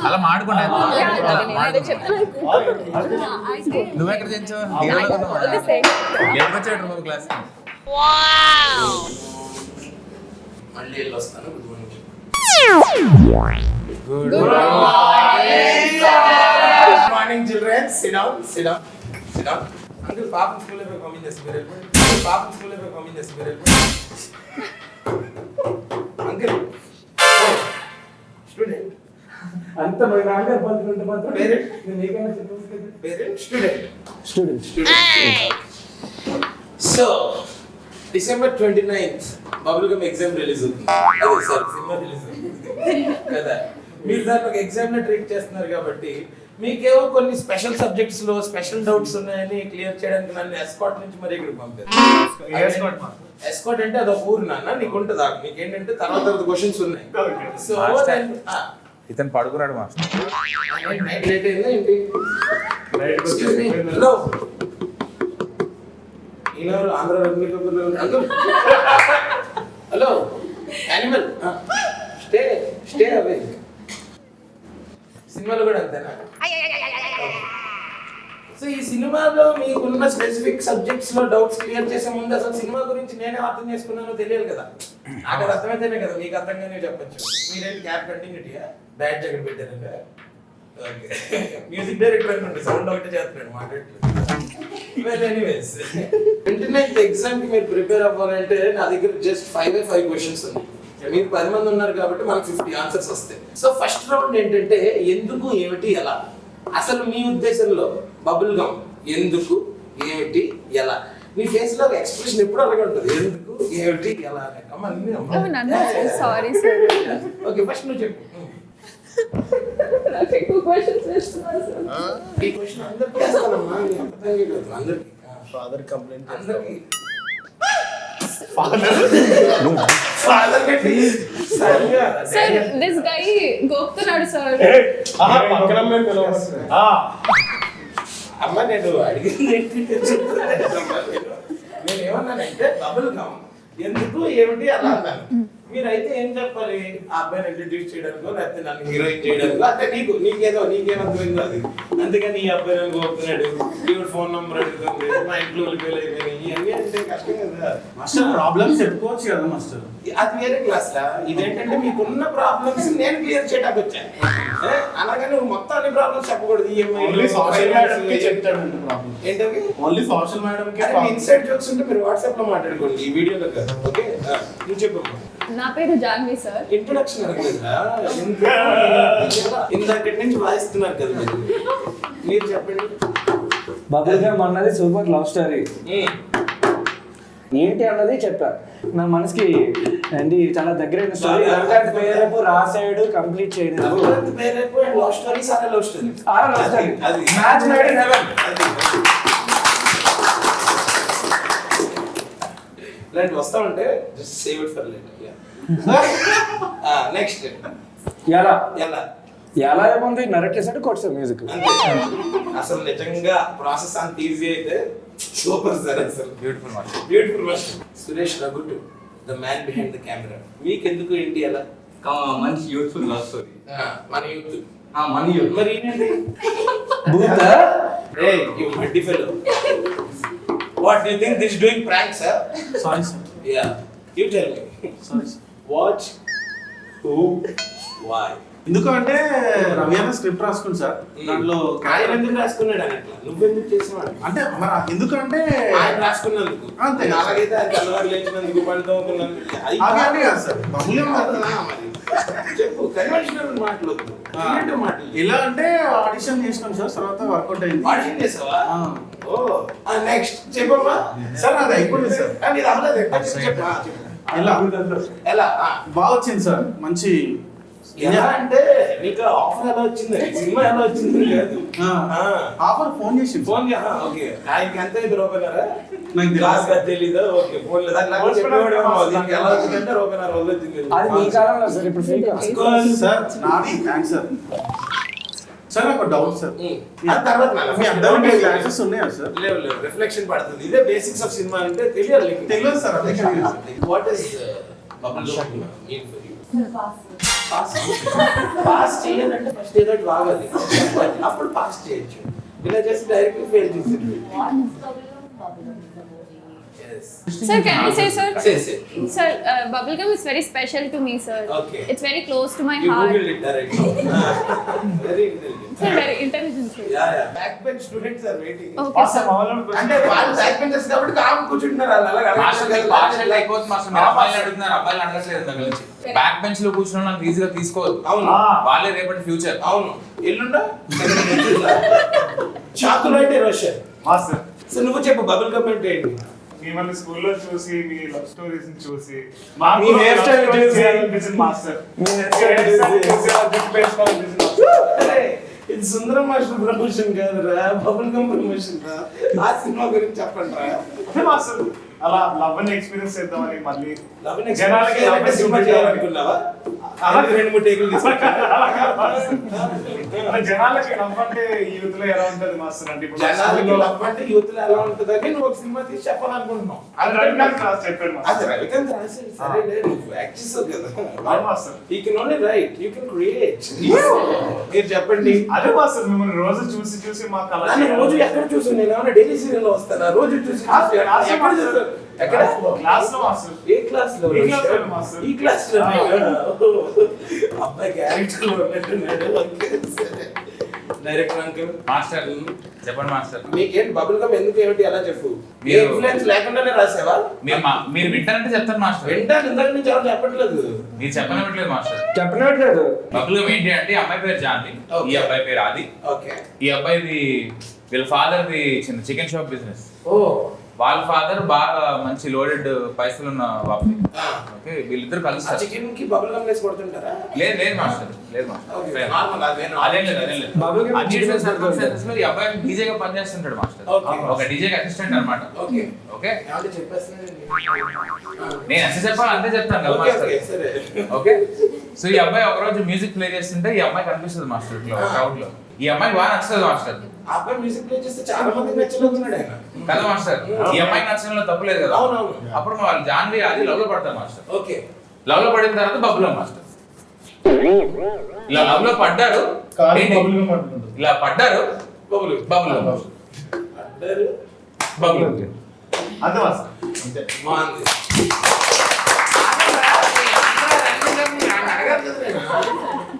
అలా మాడుకోండి. నువ్వెక్కడ తెచ్చావు? లేట్గా వచ్చాడు నువ్వు క్లాస్. మళ్ళీ వెళ్ళి వస్తాను. Good morning children. SIT down, SIT down, SIT down. Uncle పాపం స్కూల్లో పోయి పంపించేసి మీరు వెళ్ళిపోయి. పాపం స్కూల్లో పోయి పంపించేసి మీరు వెళ్ళిపోయి. అంకుల్ స్టూడెంట్ అంత మరి నాన్నగారు పలుకుంటే మాత్రం పేరెంట్ నేను ఏకైనా చెప్పవచ్చు కదా. Parent student student so December 29th bubble gum exam release అవుతుంది. అదే సార్ సినిమా రిలీజ్ అవుతుంది కదా. మీరు దాన్ని ఒక ఎగ్జామ్ ని ట్రీట్ చేస్తున్నారు కాబట్టి మీకేవో కొన్ని స్పెషల్ సబ్జెక్ట్స్ లో స్పెషల్ డౌట్స్ ఉన్నాయని క్లియర్ చేయడానికి నన్ను ఎస్కాట్ నుంచి మరి ఇక్కడికి పంపారు. ఎస్కాట్ అంటే అది ఒక ఊరు నాన్న, నీకు ఉంటుంది. నీకేంటంటే తర్వాత క్వశ్చన్స్ ఉన్నాయి. సో ఇతను పడుకున్నాడు మాస్టర్. నైట్ లేట్ అయిందా ఏంటి? హలో ఈయనెవరు? Andhra uncle. Hello animal stay stay away. సినిమాలో కూడా అంతేనా? సో ఈ సినిమాలో మీకున్న స్పెసిఫిక్ సబ్జెక్ట్స్ లో డౌట్స్ క్లియర్ చేసే ముందు అసలు సినిమా గురించి నేనే అర్థం చేసుకున్నానో తెలియాలి కదా. నాకు అది అర్థమైతేనే కదా మీకు అర్థంగానే చెప్పచ్చు. మీరేంటి క్యాప్ కంటిన్యూటీయా బ్యాడ్ జాకెట్ పెట్టారంటే మ్యూజిక్ డైరెక్టర్ అనుకోండి, సౌండ్ ఒకటే చేస్తున్నాడు మాట్లాడలేదు. ఎనీవేస్ 29th ఎగ్జామ్ కి మీరు ప్రిపేర్ అవ్వాలంటే నా దగ్గర జస్ట్ 5 క్వశ్చన్స్ ఉన్నాయి. మీరు 10 మంది ఉన్నారు కాబట్టి మనకు 50 ఆన్సర్స్ వస్తాయి. సో ఫస్ట్ రౌండ్ ఏంటంటే ఎందుకు, ఏమిటి, ఎలా. అసలు మీ ఉద్దేశంలో బబుల్ గమ్ ఎందుకు, ఏమిటి, ఎలా. నీ ఫేస్ లో ఎక్స్ప్రెషన్ ఎప్పుడు అలాగే ఉంటుంది. ఎందుకు, ఏమిటి, ఎలా. Sorry sir. ఓకే ఫస్ట్ నువ్వు చెప్పు. నాకు ఎక్కువ క్వశ్చన్స్ వేస్తున్నారు సార్. ఈ క్వశ్చన్ అందరికీ వేస్తానమ్మా, అందరికీ. ఫాదర్ కంప్లైంట్ అందరికీ సార్ దిస్ గై గోపుతున్నాడు సార్. అమ్మ నేను అడిగింది నేను ఏమన్నానంటే బబుల్ గమ్ ఎందుకు, ఏమిటి, అలా అన్నాను. మీరైతే ఏం చెప్పాలి? ఆ అబ్బాయిని ఇంట్రడ్యూస్ చేయడానికో లేకపోతే నన్ను హీరోయిన్ చేయడానికో, అంటే నీకేమర్థమైందో అది. అందుకని ఈ అబ్బాయి నన్ను కోరుతున్నాడు, ఈవిడ ఫోన్ నంబర్ అడుగుతుంది, మా ఇంట్లో ఫెయిల్ అయిపోయినాయి, ఇవన్నీ అంటే కష్టం కదా మాస్టర్. ప్రాబ్లమ్స్ చెప్పుకోవచ్చు కదా మాస్టర్. అది వేరే క్లాస్ లా. ఇదేంటంటే మీకున్న ప్రాబ్లమ్స్ నేను క్లియర్ చేయడానికి వచ్చాను. అలాగే నువ్వు మొత్తం అన్ని ప్రాబ్లమ్స్ చెప్పకూడదు. ఓన్లీ సోషల్ మేడం కి చెప్తాడు ప్రాబ్లమ్. ఏంటవి? ఓన్లీ సోషల్ మేడం కి. ఇన్సైడ్ జోక్స్ ఉంటే మీరు వాట్సాప్ లో మాట్లాడుకోండి, ఈ వీడియోలో కాదు. ఓకే నువ్వు చెప్పు. నా పేరు జాన్వి సార్. ఇంట్రొడక్షన్ అడగలేదా? ఇందాకటి నుంచి వాయిస్తున్నారు కదా మీరు చెప్పండి. బబుల్ గమ్ అన్నది సూపర్ లవ్ స్టోరీ. ఏంటి అన్నది చెప్పా. నా మనసుకి ఏంటి చాలా దగ్గరైన స్టోరీ. పేరేపు రాసాడు, కంప్లీట్ చేయడం. పేరేపు లవ్ స్టోరీ, సారా లవ్ స్టోరీ. అది మ్యాచ్ మేడ్ ఇన్ హెవెన్. ఇలాంటి వస్తా ఉంటే just save it for later. Next ఎలా ఎలా ఎలా ఏముంది? నరేట్ చేసాడు, కొట్టాడు మ్యూజిక్. అసలు నిజంగా ప్రాసెస్ అంత ఈజీ అయితే సూపర్ సార్. అసలు beautiful master. Beautiful master. Suresh రఘుటు the man behind the camera. మీకెందుకు ఏంటి ఎలా? మంచి యూత్ఫుల్ లవ్ స్టోరీ. మన యూత్ మన యూత్. మరి ఏంటి భూత you muddy fellow. What do you think this is doing prank, sir? Sorry sir. Yeah. You tell me. Sorry sir. What? Who? Why? ఎందుకంటే రవి అన్న స్క్రిప్ట్ రాసుకుంది సార్. దాంట్లో ఆయన ఎందుకు రాసుకున్నాడు అని అట్లా నువ్వెందుకు చేసేవాడు? అంటే మరి ఎందుకంటే ఆయన రాసుకున్నందుకు అంతే. అలాగైతే ఆయన తెల్లవారు లేచినందుకు పళ్ళతో అదే కాదు సార్. బబుల్ మరి చెప్పు. కన్వెన్షనల్ మాటలు మాటలు. ఎలా అంటే ఆడిషన్ చేసినాం సార్, తర్వాత వర్కౌట్ అయింది. ఆడిషన్ చేసావా? ఓ నెక్స్ట్ చెప్పమ్మా. సార్ అది అయిపోయింది సార్. కానీ ఇది అవ్వలేదు. చెప్పు. ఎలా ఎలా బాగా వచ్చింది సార్. మంచి ఎలా అంటే నీకు ఆఫర్ ఎలా వచ్చింది, సినిమా ఎలా వచ్చింది కాదు. ఆఫర్ ఫోన్ చేసి ఫోన్ ఓకే. ఆయనకి ఎంత ఇది రూపాయన్నారా? నాకు క్లాస్ గా తెలీదా? ఓకే ఫోన్ లేదా దీనికి ఎలా వచ్చిందంటే రూపాయన్నర రోజు వచ్చింది. అది మీ కాలంలో సార్. ఇప్పుడు ఫేక్ సార్. నాది థ్యాంక్స్ సార్. సార్ నాకు డౌట్ సార్. తర్వాత మీ అందరికీ క్లాసెస్ ఉన్నాయా సార్? లేవు రిఫ్లెక్షన్ పడుతుంది. ఇదే బేసిక్స్ ఆఫ్ సినిమా అంటే తెలియాలి. తెలియదు sir. What is bubble mean for you? Pass చేయాలంటే ఫస్ట్ ఏదో ఒకటి రావాలి, అప్పుడు పాస్ చేయొచ్చు. ఇలా చేసి డైరెక్ట్ ఫెయిల్ చేసేది. Sir, can I say, sir? Say. Sir, bubblegum is very special to me, sir. Okay. It's very close to my You heart. Googled it directly. Very intelligent. Sir, very intelligent, sir. Yeah. Backbench students are waiting. Okay, sir. అంటే వాళ్ళు back benchers కాబట్టి com కూర్చుంటున్నారు, వాళ్ళు అలాగే master మీకు అడగట్లేదు. Partial అయిపోతుంది master. మీరు అబ్బాయిలు అడుగుతున్నారు, అబ్బాయిలు అడగట్లేదు దగ్గర నుంచి. బ్యాక్ బెంచ్ లో కూర్చున్న వాళ్ళని ఈజీగా తీసుకోవద్దు. అవును. వాళ్ళే రేపటి ఫ్యూచర్. అవును. ఎల్లుండా చాకులు అంటే రోషన్. మాస్టర్ సో నువ్వు చెప్పు బబుల్ గమ్ అంటే ఏంటి? మిమ్మల్ని స్కూల్లో చూసి మీ లవ్ స్టోరీస్ చూసి మీ hair style చూసి, మాస్టర్ మీ hair style చూసి, అరే, ఇది సుందరం మాస్టర్ ప్రమోషన్ కాదురా, బబుల్ గమ్ ప్రమోషన్ రా. ఆ సినిమా గురించి చెప్పండి రా. అదే మాస్టర్ అలా లవ్ ని ఎక్స్పీరియన్స్ చేద్దామని మళ్ళీ జనాలకి జనాలకి love ని సినిమా చేయాలనుకున్నావా? అలాగే 2-3 టేకులు తీసుకుంటా. అలా జనాలకి లవ్ అంటే ఈ యూత్ లో ఎలా ఉంటది మాస్టర్ అంటే ఇప్పుడు జనాలకి లవ్ అంటే యూత్ లో ఎలా ఉంటుందని నువ్వు ఒక సినిమా తీసి చెప్పాలనుకుంటున్నావు. అది రవికాంత్ క్లాస్ చెప్పాడు అది మాస్టర్. రవికాంత్ రాశాడు, సరేలే, నువ్వు యాక్ట్ చేసావు కదా. అవును master. He can only write, you can create. మీరు చెప్పండి. అదే మాస్టర్ మిమ్మల్ని రోజు చూసి చూసి మాకు అలా నన్ను రోజు ఎక్కడ చూసి, నేను ఏమైనా డైలీ సీరియల్ లో వస్తానా? రోజు చూసి ఎక్కడ చూస్తాను? ఎక్కడ? క్లాస్ లో మాస్టర్. ఏ క్లాస్ లో? ఈ క్లాస్ లో మాస్టర్. ఈ క్లాస్ లో అబ్బాయి క్యారెక్టర్ లో ఉన్నట్టున్నాడు. డైరెక్టర్ అంకుల్ మాస్టర్ చెప్పండి మాస్టర్. మీకేంటి బబుల్ గమ్ ఎందుకు ఏమిటి అలా చెప్పు. ఏ మీరు- ఇన్ఫ్లుయెన్స్ లేకుండానే రాసావా? మీరు వింటారంటే చెప్తాను మాస్టర్. వింటాను, ఇందాక నుంచి ఎవరు చెప్పట్లేదు. మీరు చెప్పనివ్వట్లేదు మాస్టర్. చెప్పనట్లేదు. బబుల్ ఏంటి అంటే అమ్మాయి పేరు జాన్వి, ఈ అబ్బాయి పేరు ఆది. ఓకే. ఈ అబ్బాయిది వీళ్ళ ఫాదర్ ది చిన్న చికెన్ షాప్ బిజినెస్. ఓ వాళ్ళ ఫాదర్ బాగా మంచి లోడెడ్ పైసలు ఉన్న బాబు. ఓకే, వీళ్ళిద్దరు ఆ కలుస్తారు. చికెన్ కి బబుల్ గమ్ వేసి కొడుతుంటారా? లేదు లేదు మాస్టర్, లేదు మాస్టర్. ఓకే, నార్మల్ అదేనా? అదేం లేదు, అదేం లేదు. Bubble gum Unusual chicken circumstances లో ఈ అబ్బాయి డీజేగా పనిచేస్తుంటాడు మాస్టర్. ఓకే. ఒక డీజేకి అసిస్టెంట్ అన్నమాట. ఓకే. ఓకే, ఏమంటే చెప్పేస్తున్నానండి. నేను ఎంత చెప్పాలి అంతే చెప్తాను కదా ఓకే, ఓకే, మాస్టర్. సరే. ఓకే, సో ఈ అబ్బాయి ఒక రోజు మ్యూజిక్ ప్లే చేస్తుంటే ఈ అమ్మాయి కనిపిస్తుంది మాస్టర్ ఇట్లా క్రౌడ్ లో. ఈ అమ్మాయికి బాగా నచ్చుతుంది మాస్టర్. ఆ అబ్బాయి మ్యూజిక్ ప్లే చేస్తే చాలా మంది నచ్చలేకున్నాడు ఆయన. కదా మాస్టర్, ఈ అమ్మాయికి నచ్చడంలో తప్పు లేదు కదా. అవునవును. అప్పుడు వాళ్ళు జాన్వి అది లవ్ లో పడతారు మాస్టర్. ఓకే. లవ్ లో పడిన తర్వాత బబుల్ మాస్టర్. ఇలా లవ్ లో పడ్డారు, ఏంటి? ఇలా పడ్డారు, బబుల్ బబుల్ అడ్డారు. బబుల్ అంతే మాస్టర్. అంతే, బాగుంది.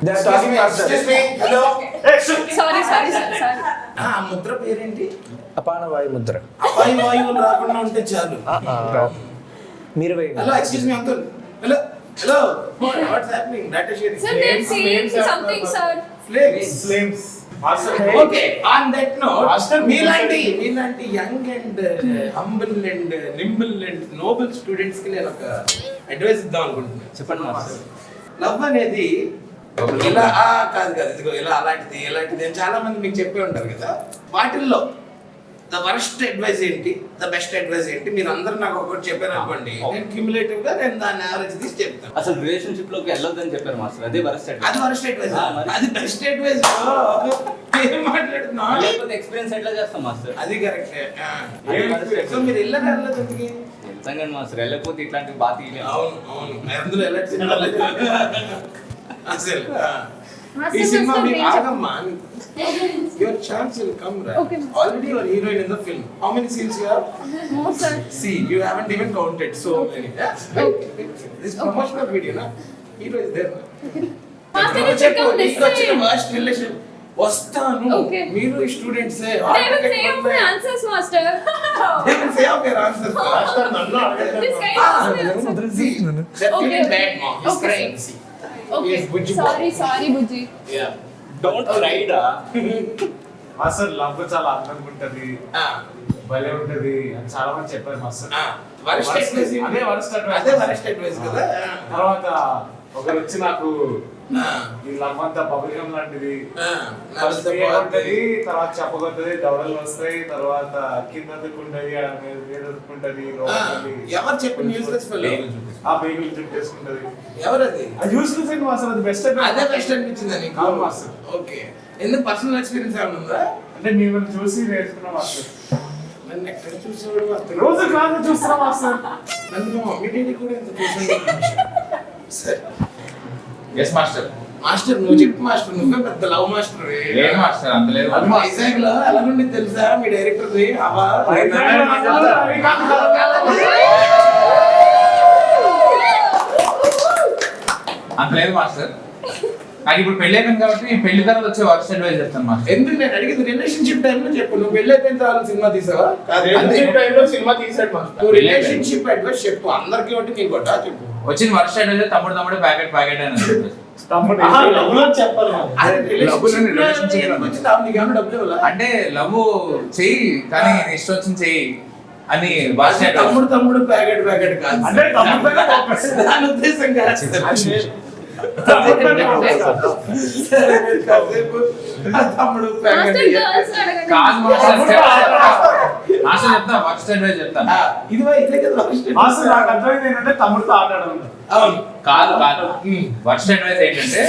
They are talking after. Excuse me, hello. Sorry, sir. ఆ ముద్ర పేరేంటి? అపాన వాయు ముద్ర. అపాయి వాయువులు రాకుండా ఉంటే చాలు. మీరు వేయండి. Hello, excuse me uncle. Hello hello, what's happening? Data sharing. Sir, they're saying something, sir. Flames. Okay, on that note మీలాంటి young and humble and nimble and noble students కి నేను ఒక అడ్వైస్ ఇద్దాం అనుకుంటున్నాను. చెప్పండి మాస్టర్. లవ్ అనేది ఇలా కాదు ఇదిగో ఇలా అలాంటిది ఇలాంటిది అని చాలా మంది మీకు చెప్పే ఉంటారు కదా. వాటిల్లో ద వర్స్ట్ అడ్వైస్ ఏంటి, ద బెస్ట్ అడ్వైస్ ఏంటి? మీరు అందరూ నాకు ఒకటి చెప్పారు అనుకోండి, నేను క్యూములేటివ్ గా నేను దాన్ని యావరేజ్ తీసి చెప్తాను. అసలు రిలేషన్షిప్ లోకి వెళ్ళొద్దని చెప్పారు మాస్టర్. అదే వరస్ట్ అది వర్స్ట్ అడ్వైస్, మరి. అది బెస్ట్ అడ్వైస్. ఏం మాట్లాడుతున్నా? లేకపోతే ఎక్స్పీరియన్స్ ఎట్లా చేస్తాం మాస్టర్? అది కరెక్టే. సో మీరు వెళ్ళారు వెళ్ళదు ఎందుకు? వెళ్తాం కానీ మాస్టర్ వెళ్ళకపోతే ఇట్లాంటివి బాగా తీయలేము. అవును అందులో ఎలా సినిమాలేదు అసలు. Master, ఈ సినిమా master, మీకు please. ఆగమ్మా. Your chance will come, right? Okay, master. Already you are heroine in the film. How many scenes you have? No, sir. See, you haven't even counted so many. This promotional video, na? Hero is there. Master, you check out this వచ్చిన side. worst relation. వస్తాను. Okay. మీరు students They will say of my answers, master. They will say of your answers. This guy knows my answers. See, they're feeling bad, mom. He's Okay, crying. sir. See. Okay. Yes, Bujji. Sorry, Bujji. Yeah. Don't ride master love చాలా అందంగా ఉంటది, భలే ఉంటది అని చాలా మంది చెప్పారు master. Worst advice. అదే వరస్ట్ అడ్వైస్. అదే వరస్ట్ అడ్వైస్ కదా. తర్వాత ఒకరు వచ్చి నాకు ఈ లవ్ అంతా బబుల్ గమ్ లాంటిది, ఫస్ట్ ఏముంటది, తర్వాత చెప్పగొట్టది, దవడలు వస్తాయి, తర్వాత కింద దుక్కుంటది, మీద దుక్కుంటది, ఎవరు చెప్పి న్యూస్లెస్ ఫెలో? ఆ బేగులు చుట్టేసుకుంటది. ఎవరది? అది యూస్లెస్ అండి మాస్టర్, అది బెస్ట్ అదే బెస్ట్ అనిపించింది నీకు? అవును మాస్టర్. ఓకే, ఎందుకు పర్సనల్ ఎక్స్పీరియన్స్ ఏమైనా ఉందా? అంటే మిమ్మల్ని చూసి నేర్చుకున్నా మాస్టర్. నన్ను ఎక్కడ చూసేవాడు అతను రోజు క్లాస్ చూస్తున్నా మాస్టర్. నన్ను మా మమ్మీ డాడీ కూడా ఎంత చూసాడు. సరే ఎస్ మాస్టర్. మాస్టర్ నువ్వు చెప్పు మాస్టర్, నువ్వే పెద్ద లవ్ మాస్టర్. లేదు మాస్టర్, అంత లేదు. వైజాగ్ లో ఎలా నుండి తెలుసా మీ డైరెక్టర్ అవా అంత లేదు మాస్టర్. నాకు ఇప్పుడు పెళ్లి అయిపోయింది కాబట్టి ఈ పెళ్లి తర్వాత వచ్చే వర్క్ అడ్వైజ్ చెప్తాను మాస్టర్. ఎందుకు నేను అడిగేది రిలేషన్షిప్ టైంలో చెప్పు. నువ్వు పెళ్లి అయిపోయిన తర్వాత సినిమా తీసావా? సినిమా తీసాడు మాస్టర్. నువ్వు రిలేషన్షిప్ అడ్వైస్ చెప్పు అందరికి ఒకటి నీకు కొట్టా చెప్పు. వచ్చిన వర్క్ అడ్వైజ్ తమ్ముడు ప్యాకెట్ అని చెప్పాలి అంటే లవ్ చెయ్యి కానీ నీ ఇష్టం వచ్చింది చెయ్యి అని భాష. తమ్ముడు ప్యాకెట్ కాదు అంటే తమ్ముడు దాని ఉద్దేశం కాదు. తమ్ముడు మాస్టర్ గర్ల్స్ అడగండి. కాదు మాస్టర్, మాస్టర్ చెప్తా వర్క్ అడ్వైజ్ చెప్తాను. ఇది ఇట్లే కదా మాస్టర్ నాకు అర్థమైంది ఏంటంటే తమ్ముడితో ఆడాడు. అవును కాదు వర్స్ట్ అడ్వైజ్ ఏంటంటే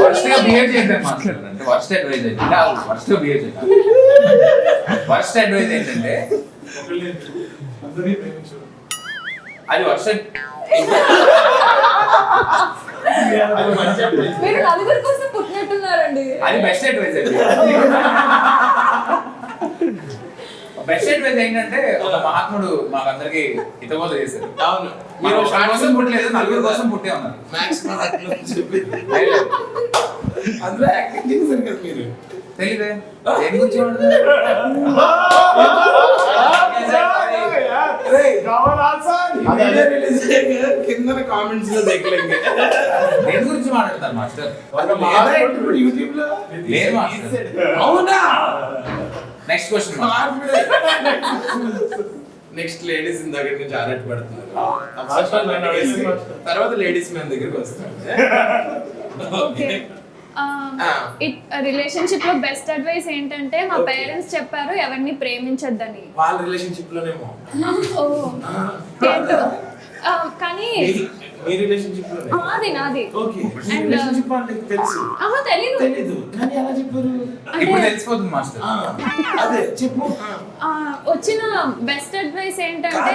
వర్స్ట్ గా బిహేవ్ చేయలేదు మాస్టర్. అంటే వర్స్ట్ అడ్వైజ్ ఏంటంటే వర్స్ట్ గా బిహేవ్ చేయాలి. వర్స్ట్ అడ్వైజ్ ఏంటంటే అది వర్స్ట్. మీరు నలుగురి కోసం పుట్టినట్టున్నారండి. అది బెస్ట్ అడ్వైజ్ అండి. బెస్ట్ అడ్వైజ్ ఏంటంటే ఒక మహాత్ముడు మాకందరికి హితబోధ చేశారు. అవును మీరు ఒకరి కోసం పుట్టలేదు, నలుగురు కోసం పుట్టే ఉన్నారు. మ్యాక్స్ అందులో యాక్టింగ్ చేశారు కదా మీరు. తెలీదే దేని గురించి కింద కామెంట్స్ లో దేని గురించి మాట్లాడతారు మాస్టర్? యూట్యూబ్ లో లేదు మాస్టర్. అవునా? Next question. నెక్స్ట్ లేడీస్ ఇందాక నుంచి ఆరాట పడుతున్నారు. మాస్టర్ తర్వాత లేడీస్ మన దగ్గరికి వస్తారు. ఓకే రిలేషన్షిప్ లో బెస్ట్ అడ్వైస్ ఏంటంటే మా పేరెంట్స్ చెప్పారు ఎవరిని ప్రేమించొద్దని. వాళ్ళ రిలేషన్షిప్ లోనేమో. ఓ ఏంటో కానీ మీ రిలేషన్షిప్ లోనే. నాది నాది. ఓకే And, రిలేషన్షిప్ వాళ్ళకి తెలుసు. తెలీదు. తెలీదు కానీ ఎలా చెప్పారు? ఇప్పుడు తెలిసిపోతుంది మాస్టర్. అదే చెప్పు. వచ్చిన బెస్ట్ అడ్వైస్ ఏంటంటే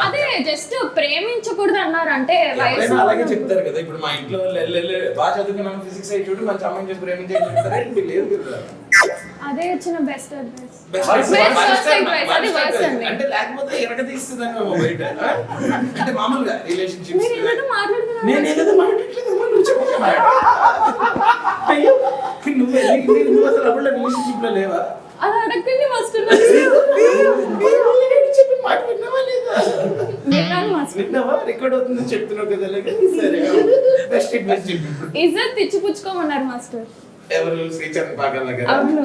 అదే జస్ట్ ప్రేమించకూడదు అన్నారు. అంటే వయసు అలాగే చెప్తారు కదా. ఇప్పుడు మా ఇంట్లో బాగా చదువుకున్నాను ఫిజిక్స్ అయి చూడు మంచి అమ్మాయిని చేసి ప్రేమించే చెప్తారా? ఇంటికి లేదు కదా. అదే వచ్చిన బెస్ట్ అడ్వైస్. అంటే లేకపోతే ఎరగ తీస్తుందని బయట. అంటే మామూలుగా రిలేషన్షిప్స్ మీరు ఏదో మాట్లాడుతున్నారు. నేను ఏదో మాట్లాడలేదు. నువ్వు చెప్పు. అయ్యో నువ్వు అసలు అప్పుడు రిలేషన్షిప్ లో లేవా? అది అడగండి మాస్టర్. చెప్పి మాట విన్నావా లేదా? విన్నాను మాస్టర్. విన్నావా? రికార్డ్ అవుతుందని చెప్తున్నావు కదా. సరే బెస్ట్ బెస్ట్ ఇజ్జత్ ఇచ్చిపుచ్చుకోమన్నారు మాస్టర్. ఎవరు? శ్రీచరణ్ పాగల్ దగ్గర. అవును.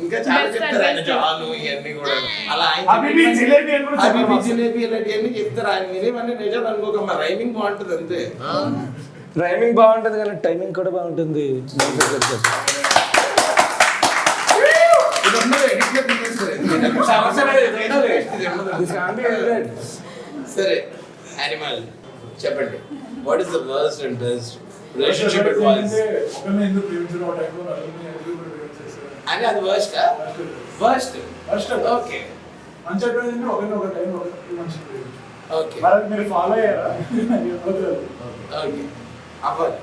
ఇంకా చాలా Best చెప్తారు ఆయన. advice. జాను ఇవన్నీ కూడా అలా హబీబీ జిలేబీ అని కూడా హబీబీ చెప్పారు. జిలేబీ ఇలాంటివన్నీ చెప్తారు ఆయన. వినేవన్నీ నిజాలు అనుకోకమ్మా. రైమింగ్ బాగుంటుంది అంతే. రైమింగ్ బాగుంటుంది కానీ టైమింగ్ కూడా బాగుంటుంది. ఇది ఉన్నది edit లో తీసేస్తారు. సంవత్సరం ఏదైనా waste. ఇది ఉన్నది. సరే యానిమల్ చెప్పండి. What is the worst and best relationship advice? అని అది వర్స్ట్ వర్స్ట్ ఓకే మంచి అడ్వైస్ అంటే ఒక టైం మంచి ఓకే మరి మీరు ఫాలో అయ్యారా? ఓకే అవ్వాలి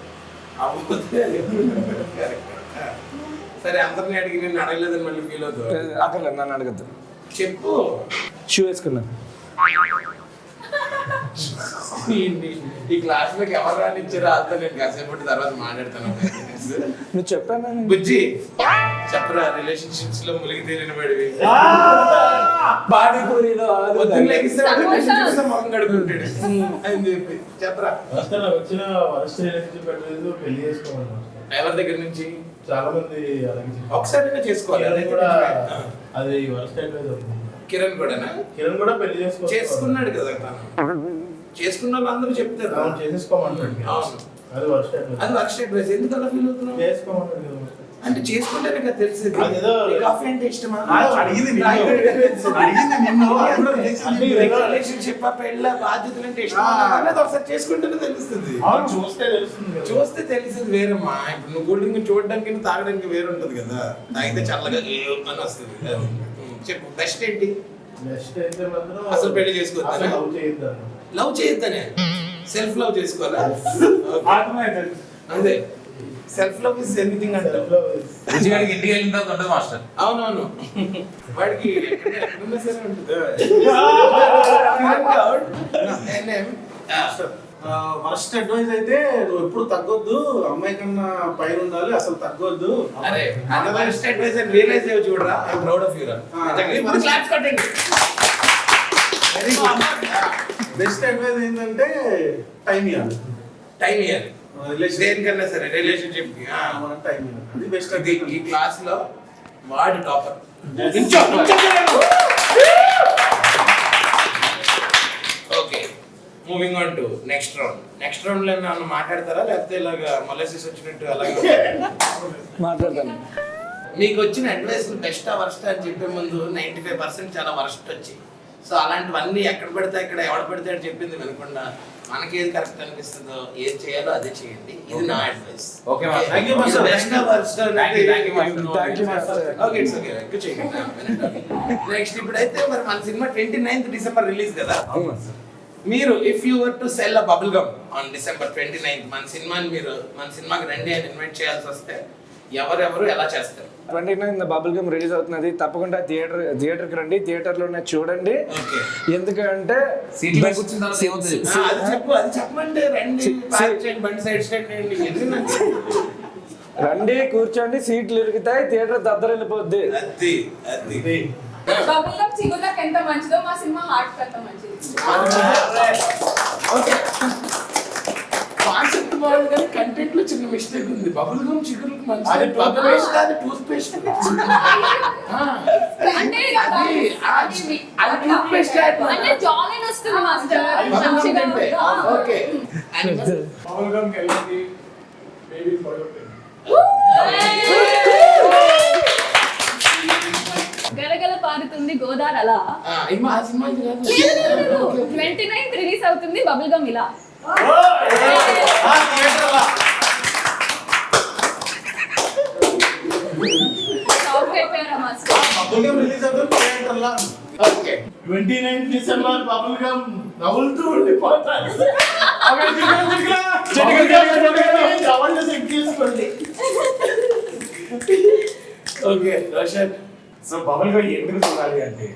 అవ్వకపోతే సరే అందరిని అడిగి నేను అడగలేదని మళ్ళీ ఫీల్ అవుతావు. అక్కడ నన్ను అడగద్దు. చెప్పు. షూ వేసుకున్నాను. ఈ క్లాస్ లోకి ఎవరు రానిచ్చారో అంతా నేను కాసేపటి తర్వాత మాట్లాడతాను. నువ్వు చెప్పాను బుజ్జి చెప్పరా రిలేషన్షిప్స్ లో మునిగి తేలిన పడివి. పానీపూరిలో పొద్దున్న లెగిస్తే relationships లో మొహం కడుక్కుంటాడు అని చెప్పి చెప్పరా. వచ్చిన వరస్ట్ రిలేషన్షిప్ అడ్వైస్ పెళ్లి చేసుకోవాలి. ఎవరి దగ్గర నుంచి? చాలా మంది అలాగే ఒకసారి చేసుకోవాలి. కిరణ్ అదే కూడా కూడా అది వరస్ట్ అడ్వైస్ అవుతుంది. కిరణ్ కూడానా? కిరణ్ కూడా పెళ్లి చేసుకున్నాడు కదా తను. చేసుకున్న వాళ్ళందరూ చెప్తారు చేసేసుకోమంటాడు. అవును. అది వరస్ట్ అడ్వైస్. అది వర్క్ అడ్వైస్. ఎందుకు అలా ఫీల్ అవుతున్నావు? చేసుకోమంటాడు కదా. అంటే చేసుకుంటేనే కదా తెలిసేది. అదేదో కాఫీ అంటే ఇష్టమా? అడిగింది నిన్ను. రిలేషన్షిప్ పెళ్ళ బాధ్యతలు అంటే ఇష్టమా అనేది ఒకసారి చేసుకుంటేనే తెలుస్తుంది. అవును చూస్తే తెలుస్తుంది కదా. చూస్తే తెలిసేది వేరమ్మా. ఇప్పుడు నువ్వు కూల్ డ్రింక్ చూడడానికి తాగడానికి వేరు ఉంటుంది కదా. తాగితే చల్లగా అని వస్తుంది. చెప్పు బెస్ట్ ఏంటి? నెక్స్ట్ అయితే మాత్రం అసలు పెళ్లి చేసుకోవద్దా? లవ్ చేయొద్దాను. లవ్ చేయొద్దనే సెల్ఫ్ లవ్ చేసుకోవాలా? ఆత్మహత్య. అదే సెల్ఫ్ లవ్ ఇస్ ఎనీథింగ్ అంటే రుచిగాడికి ఇంటికి వెళ్ళిన తర్వాత ఉంటుంది మాస్టర్. అవునవును వాడికి ఎక్కడున్నా సరే ఉంటుంది. ఫస్ట్ అడ్వైస్ అయితే నువ్వు ఎప్పుడు తగ్గొద్దు, అమ్మాయి కన్నా పైన ఉండాలి, అసలు తగ్గొద్దు. అరే ఫస్ట్ అడ్వైస్ రియలైజ్ అయ్యి చూడరా, I am proud of you రా. క్లాప్స్ కొట్టండి. Very good. బెస్ట్ అడ్వైస్ ఏంటంటే టైం ఇవ్వాలి. టైం ఇవ్వాలి దేనికన్నా సరే రిలేషన్షిప్ కి. మనం టైం ఇవ్వాలి, అది బెస్ట్ అది అడ్వైస్. ఈ క్లాస్ లో వాడు topper. Okay moving on to next round. Next round లో ఏమన్నా మాట్లాడతారా లేకపోతే ఇలాగా మొలసిస్ వచ్చినట్టు అలాగే మాట్లాడతాను. మీకు వచ్చిన అడ్వైస్ బెస్ట్ వర్స్ట్ అని చెప్పే ముందు 95% చాలా వర్స్ట్ వచ్చాయి. సో అలాంటివన్నీ ఎక్కడ పడితే అక్కడ ఎవడ పడితే అని చెప్పింది వినకుండా మనకి ఏది కరెక్ట్ అనిపిస్తుందో ఏది చేయాలో అదే చేయండి. ఇది నా advice. Okay master. Thank you, master. Best worst Thank you, master. Thank you, master. Okay it's okay ఎక్కువ చేయండి. నెక్స్ట్ ఇప్పుడైతే మరి మన సినిమా 29th డిసెంబర్ రిలీజ్ కదా. మీరు if you were to sell a bubble gum on December 29th మన సినిమాకి రండి అని ఇన్వైట్ చేయాల్సి వస్తే ఎవరెవరు ఎలా చేస్తారు? 29 బబుల్ గమ్ రిలీజ్ అవుతున్నది. తప్పకుండా థియేటర్కి రండి, థియేటర్లోనే చూడండి. ఓకే ఎందుకంటే సీట్లో కూర్చున్న తర్వాత ఏమవుతుంది? అది చెప్పమంటే రండి పార్క్ చేయండి బండి సైడ్ స్టాండ్ చేయండి ఎందుకు రండి, కూర్చోండి, సీట్లు ఇరుగుతాయి, థియేటర్ దద్దరిల్లిపోద్ది. అది అది బబుల్ గమ్ చిగుర్లకు ఎంత మంచిదో మా సినిమా హార్ట్ అంత మంచిది. ఓకే కాన్సెప్ట్ బాగుంది కానీ కంటెంట్ లో చిన్న మిస్టేక్ ఉంది. బబుల్ గమ్ చిగురులకు మంచిది. అది బబుల్ పేస్ట్ కాదు టూత్ పేస్ట్. అంటే అది టూత్ పేస్ట్ అంటే జాలీన్ వస్తుంది మాస్టర్. మంచిగా ఓకే పవన్ గమ్ వెళ్ళి బేబీ పడగొట్టండి. గలగల పారుతుంది గోదావరి అలా. ఆ సినిమా ఇది కాదు. 29th రిలీజ్ అవుతుంది బబుల్ గమ్ ఇలా. షాక్ అయిపోయారా మాస్టర్? రిలీజ్ అవుతుంది థియేటర్లో. ఓకే 29 డిసెంబర్ బబుల్ గమ్ నవ్వులుతూ ఉండిపోతారు. కావాలంటే చెక్ చేసుకోండి. Okay Roshan so bubble gum ఎందుకు చూడాలి అంటే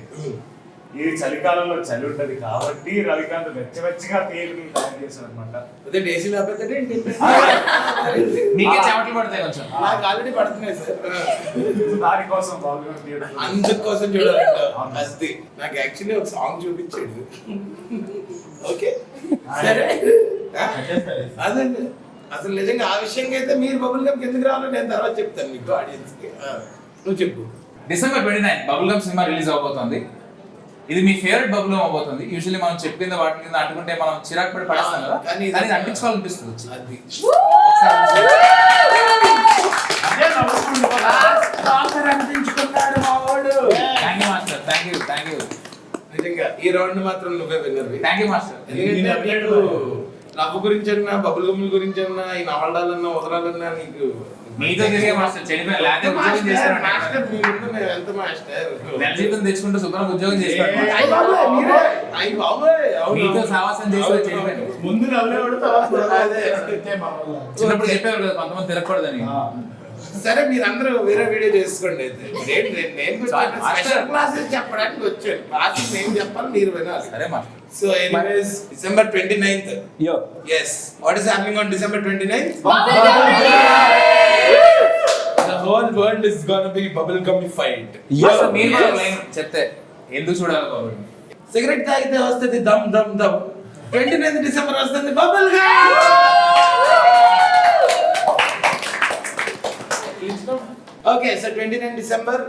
ఇది చలికాలంలో చలి ఉంటది కాబట్టి రవికాంత్ వెచ్చగా థియేటర్ తయారు చేశారు అనమాట. అదే డేసీ లేకపోతే ఏంటి? నీకే చెమటలు పడతాయి కొంచెం. నాకు ఆల్రెడీ పడుతున్నాయి సార్. దానికోసం బబుల్ గమ్ థియేటర్ అందుకోసం చూడాలంట. అది నాకు యాక్చువల్లీ ఒక సాంగ్ చూపించాడు. ఓకే సరే అదే అసలు నిజంగా ఆ విషయంగా అయితే మీరు బబుల్ గమ్ ఎందుకు రావాలో నేను తర్వాత చెప్తాను మీకు ఆడియన్స్ కి. నువ్వు చెప్పు. December 29 bubble gum cinema release అవబోతుంది. ఇది మీ ఫేవరెట్ బబుల్ గమ్ అవబోతుంది. యూజువల్లీ మనం చెప్పింది వాటి కింద అంటుకుంటే మనం చిరాకు పడి పడేస్తాం కదా, కానీ ఇది అంటించుకోవాలనిపిస్తుంది. అది అనిపించుకున్నాడు మావాడు. థ్యాంక్ యూ నిజంగా ఈ రౌండ్ మాత్రం నువ్వే విన్నర్వి. Thank you master. ఎందుకంటే నీకు లవ్ గురించి అన్నా బబుల్ గమ్ముల గురించి అన్నా ఈ నవలాలన్నా వదలాలన్నా నీకు మీతో తిరిగే మాస్టర్ చనిపోయిన లేకపోతే ఉద్యోగం చేస్తారు. మాస్టర్ మీ ముందు మేము ఎంత మాస్టర్ నెల జీతం తెచ్చుకుంటూ శుభ్రంగా ఉద్యోగం చేస్తారు. అయ్య బాబోయ్, మీరే? అయ్య బాబోయ్, అవును. మీతో సావాసం చేసి చనిపోయాను. ముందు నవ్వులేవాడు తర్వాత అదే. చిన్నప్పుడు చెప్పేవారు కదా కొంతమంది తిరగకూడదని. సరే మీరందరూ వేరే వీడియో చేసుకోండి అయితే. నేను స్పెషల్ క్లాసెస్ చెప్పడానికి వచ్చాను. క్లాసెస్ నేను చెప్పాలి మీరు వినాలి. సరే master. So anyways December 29th. యో Yes. What is happening on December 29th? The whole world is gonna be bubble gum fight. Master మీరు కూడా లైన్ చెప్తే ఎందుకు చూడాలి బాబు? సిగరెట్ తాగితే వస్తుంది దమ్ దమ్ దమ్. 29th డిసెంబర్ వస్తుంది bubble gum. Okay so 29 December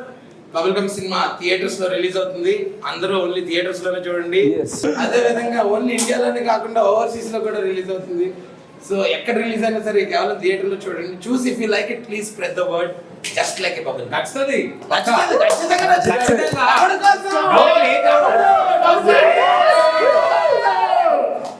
bubble gum cinema theatres లో రిలీజ్ అవుతుంది. అందరూ ఓన్లీ థియేటర్స్ లోనే చూడండి. Yes. అదే విధంగా ఓన్లీ ఇండియాలోనే కాకుండా ఓవర్సీస్ లో కూడా రిలీజ్ అవుతుంది. సో ఎక్కడ రిలీజ్ అయినా సరే కేవలం థియేటర్ లో చూడండి. చూసి if you like it please spread the word just like a bubble. నచ్చుతుంది. ఖచ్చితంగా ఖచ్చితంగా. ఎవరి కోసం?